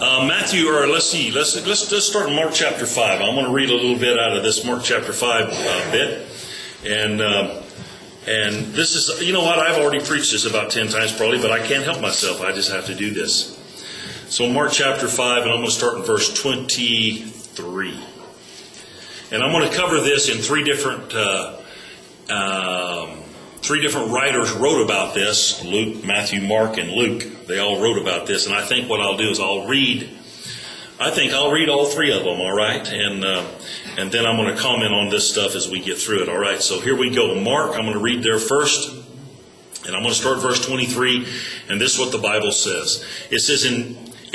Matthew, or let's see, let's start in Mark chapter 5. I'm going to read a little bit out of this Mark chapter 5 bit. And this is, you know what, I've already preached this about 10 times probably, but I can't help myself. I just have to do this. So Mark chapter 5, and I'm going to start in verse 23. And I'm going to cover this in three different writers wrote about this. Luke, Matthew, Mark, and Luke. They all wrote about this. And I think what I'll do is I'll read all three of them, all right? And then I'm going to comment on this stuff as we get through it, all right? So here we go. Mark, I'm going to read there first. And I'm going to start verse 23. And this is what the Bible says. It says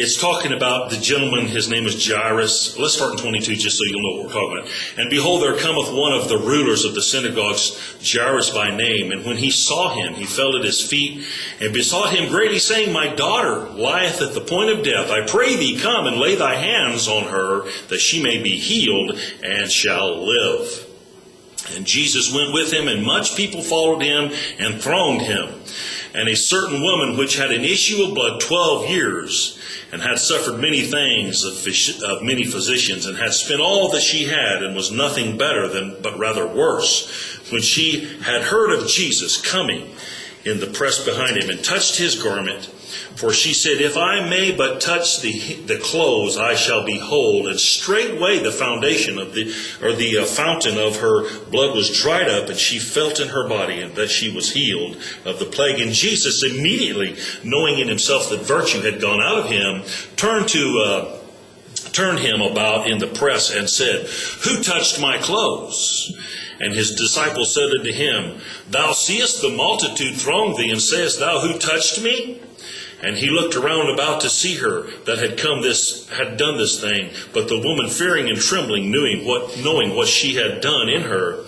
it's talking about the gentleman, his name is Jairus. Let's start in 22 just so you'll know what we're talking about. And behold, there cometh one of the rulers of the synagogues, Jairus by name. And when he saw him, he fell at his feet and besought him greatly, saying, My daughter lieth at the point of death. I pray thee, come and lay thy hands on her, that she may be healed and shall live. And Jesus went with him, and much people followed him and thronged him. And a certain woman which had an issue of blood 12 years, and had suffered many things of many physicians, and had spent all that she had, and was nothing better but rather worse, when she had heard of Jesus coming in the press behind him, and touched his garment. For she said, If I may but touch the clothes, I shall be whole. And straightway the fountain of her blood was dried up, and she felt in her body that she was healed of the plague. And Jesus, immediately knowing in himself that virtue had gone out of him, turned him about in the press and said, Who touched my clothes? And his disciples said unto him, Thou seest the multitude throng thee, and sayest thou, Who touched me? And he looked around about to see her that had done this thing. But the woman, fearing and trembling, knowing what she had done in her,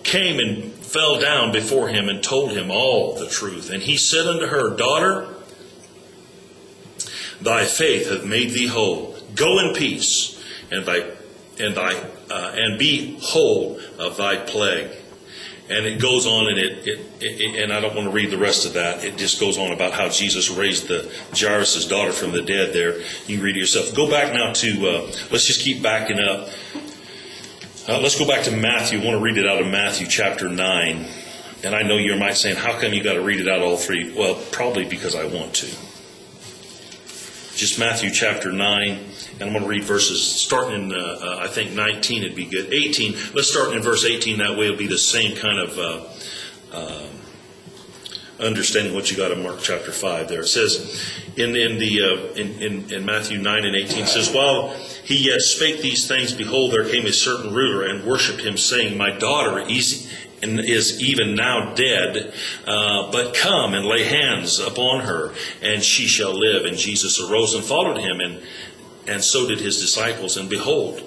came and fell down before him and told him all the truth. And he said unto her, Daughter, thy faith hath made thee whole. Go in peace, and be whole of thy plague. And it goes on, and I don't want to read the rest of that. It just goes on about how Jesus raised Jairus' daughter from the dead there. You can read it yourself. Go back now to, let's just keep backing up. Let's go back to Matthew. I want to read it out of Matthew chapter 9. And I know you might saying, how come you got to read it out all three? Well, probably because I want to. Just Matthew chapter 9. And I'm going to read verses starting in, I think 19 would be good. 18. Let's start in verse 18. That way it'll be the same kind of understanding what you got in Mark chapter 5 there. It says in Matthew 9 and 18, it says, While he yet spake these things, behold, there came a certain ruler and worshipped him, saying, My daughter is even now dead, but come and lay hands upon her, and she shall live. And Jesus arose and followed him, and so did his disciples. And behold,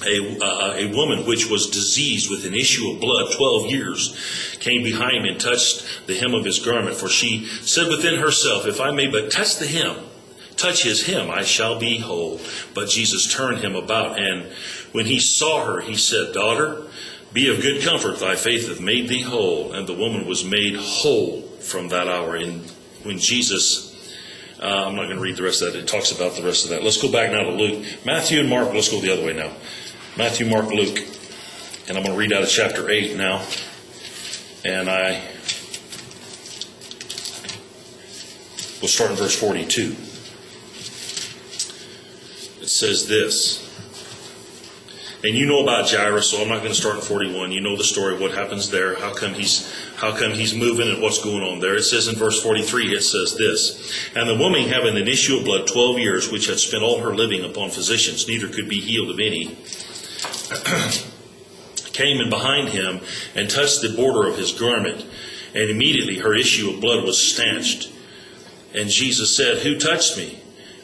a woman which was diseased with an issue of blood 12 years came behind him and touched the hem of his garment. For she said within herself, If I may but touch his hem, I shall be whole. But Jesus turned him about, and when he saw her, he said, Daughter, be of good comfort, thy faith hath made thee whole. And the woman was made whole from that hour. And when Jesus... I'm not going to read the rest of that. It talks about the rest of that. Let's go back now to Luke. Matthew and Mark. Let's go the other way now. Matthew, Mark, Luke. And I'm going to read out of chapter 8 now. And we'll start in verse 42. It says this. And you know about Jairus, so I'm not going to start in 41. You know the story, what happens there, how come he's moving and what's going on there. It says in verse 43, it says this, And the woman having an issue of blood 12 years, which had spent all her living upon physicians, neither could be healed of any, came in behind him and touched the border of his garment, and immediately her issue of blood was stanched. And Jesus said, Who touched me?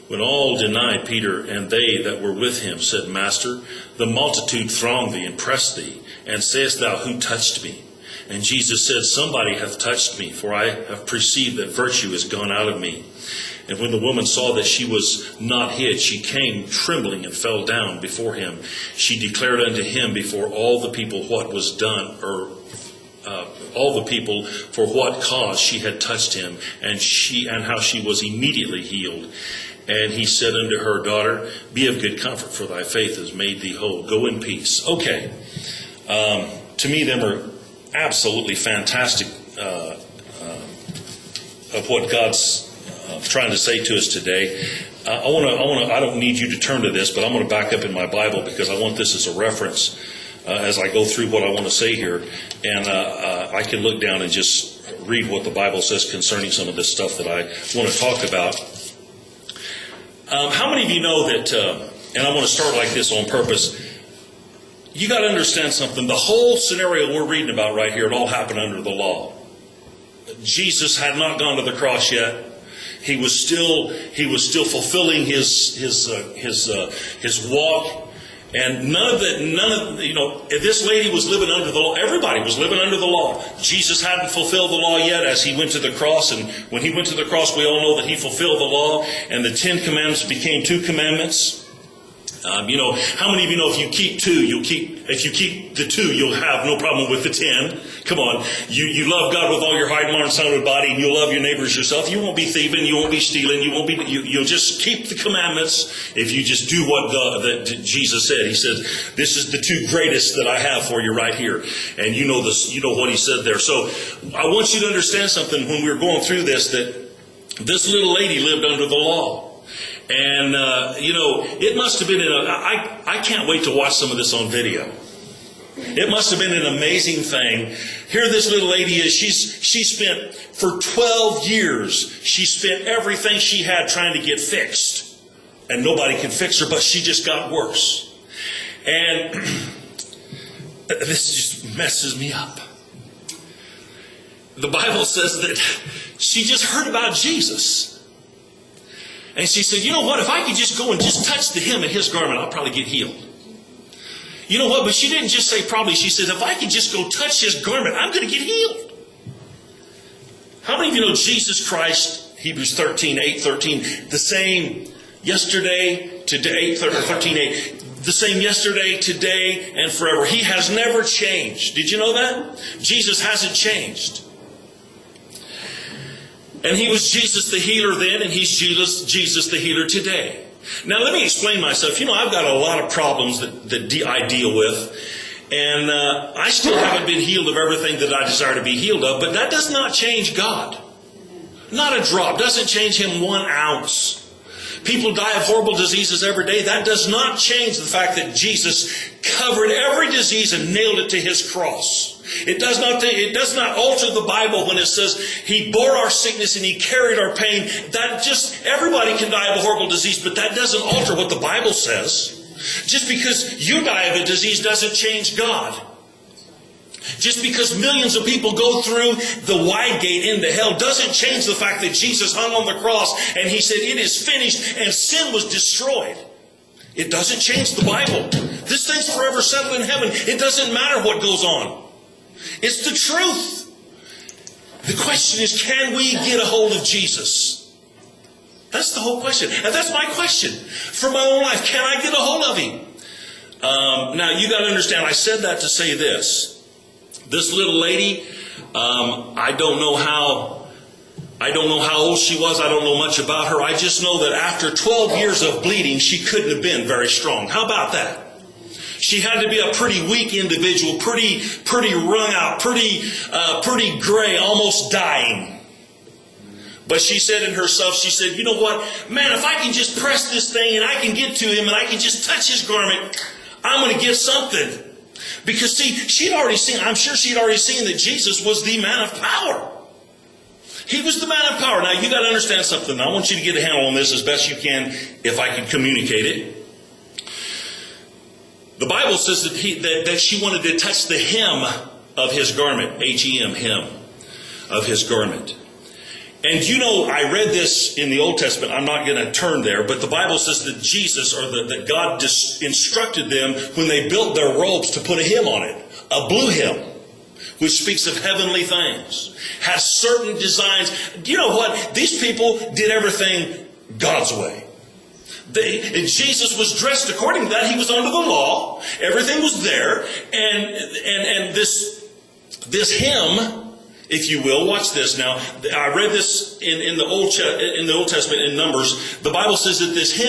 When all denied, Peter and they that were with him said, Master, the multitude thronged thee and pressed thee, and sayest thou, Who touched me? And Jesus said, Somebody hath touched me, for I have perceived that virtue is gone out of me. And when the woman saw that she was not hid, she came trembling and fell down before him. She declared unto him before all the people what was done, all the people for what cause she had touched him, and how she was immediately healed. And he said unto her, Daughter, be of good comfort, for thy faith has made thee whole. Go in peace. Okay. To me, them are absolutely fantastic of what God's trying to say to us today. I don't need you to turn to this, but I'm going to back up in my Bible because I want this as a reference as I go through what I want to say here. And I can look down and just read what the Bible says concerning some of this stuff that I want to talk about. How many of you know that, and I want to start like this on purpose, you got to understand something. The whole scenario we're reading about right here, it all happened under the law. Jesus had not gone to the cross yet. He was still fulfilling his walk. And none of this lady was living under the law. Everybody was living under the law. Jesus hadn't fulfilled the law yet as he went to the cross. And when he went to the cross, we all know that he fulfilled the law. And the 10 commandments became 2 commandments. How many of you know if you keep the 2, you'll have no problem with the 10. Come on. You love God with all your heart, mind, soul, and body, and you'll love your neighbors yourself. You won't be thieving, you won't be stealing, you'll just keep the commandments if you just do what that Jesus said. He says, this is the 2 greatest that I have for you right here. And you know what he said there. So I want you to understand something when we were going through this, that this little lady lived under the law. And, it must have been, I can't wait to watch some of this on video. It must have been an amazing thing. Here this little lady is, she spent, for 12 years, she spent everything she had trying to get fixed. And nobody could fix her, but she just got worse. And this just messes me up. The Bible says that she just heard about Jesus. And she said, you know what, if I could just go and just touch the hem of his garment, I'll probably get healed. You know what, but she didn't just say probably. She said, if I could just go touch his garment, I'm going to get healed. How many of you know Jesus Christ, Hebrews 13:8, the same yesterday, today, 13:8, the same yesterday, today, and forever. He has never changed. Did you know that? Jesus hasn't changed. And he was Jesus the healer then, and he's Jesus the healer today. Now let me explain myself. I've got a lot of problems that I deal with, and I still haven't been healed of everything that I desire to be healed of, but that does not change God. Not a drop. Doesn't change him 1 ounce. People die of horrible diseases every day. That does not change the fact that Jesus covered every disease and nailed it to his cross. It does not alter the Bible when it says he bore our sickness and he carried our pain. That just, everybody can die of a horrible disease, but that doesn't alter what the Bible says. Just because you die of a disease doesn't change God. Just because millions of people go through the wide gate into hell doesn't change the fact that Jesus hung on the cross and he said, it is finished, and sin was destroyed. It doesn't change the Bible. This thing's forever settled in heaven. It doesn't matter what goes on. It's the truth. The question is, can we get a hold of Jesus? That's the whole question. And that's my question for my own life. Can I get a hold of him? Now, you got to understand, I said that to say this. This little lady, I don't know how old she was. I don't know much about her. I just know that after 12 years of bleeding, she couldn't have been very strong. How about that? She had to be a pretty weak individual, pretty wrung out, pretty gray, almost dying. But she said in herself, she said, you know what, man, if I can just press this thing and I can get to him and I can just touch his garment, I'm going to get something. Because see, I'm sure she'd already seen that Jesus was the man of power. He was the man of power. Now, you got to understand something. I want you to get a handle on this as best you can if I can communicate it. The Bible says that she wanted to touch the hem of his garment. H-E-M, hem of his garment. And I read this in the Old Testament. I'm not going to turn there, but the Bible says that Jesus, or that God instructed them when they built their robes to put a hem on it, a blue hem, which speaks of heavenly things, has certain designs. You know what? These people did everything God's way. And Jesus was dressed according to that. He was under the law. Everything was there. And this hem If you will, watch this now. I read this in the Old Testament in Numbers. The Bible says that this hen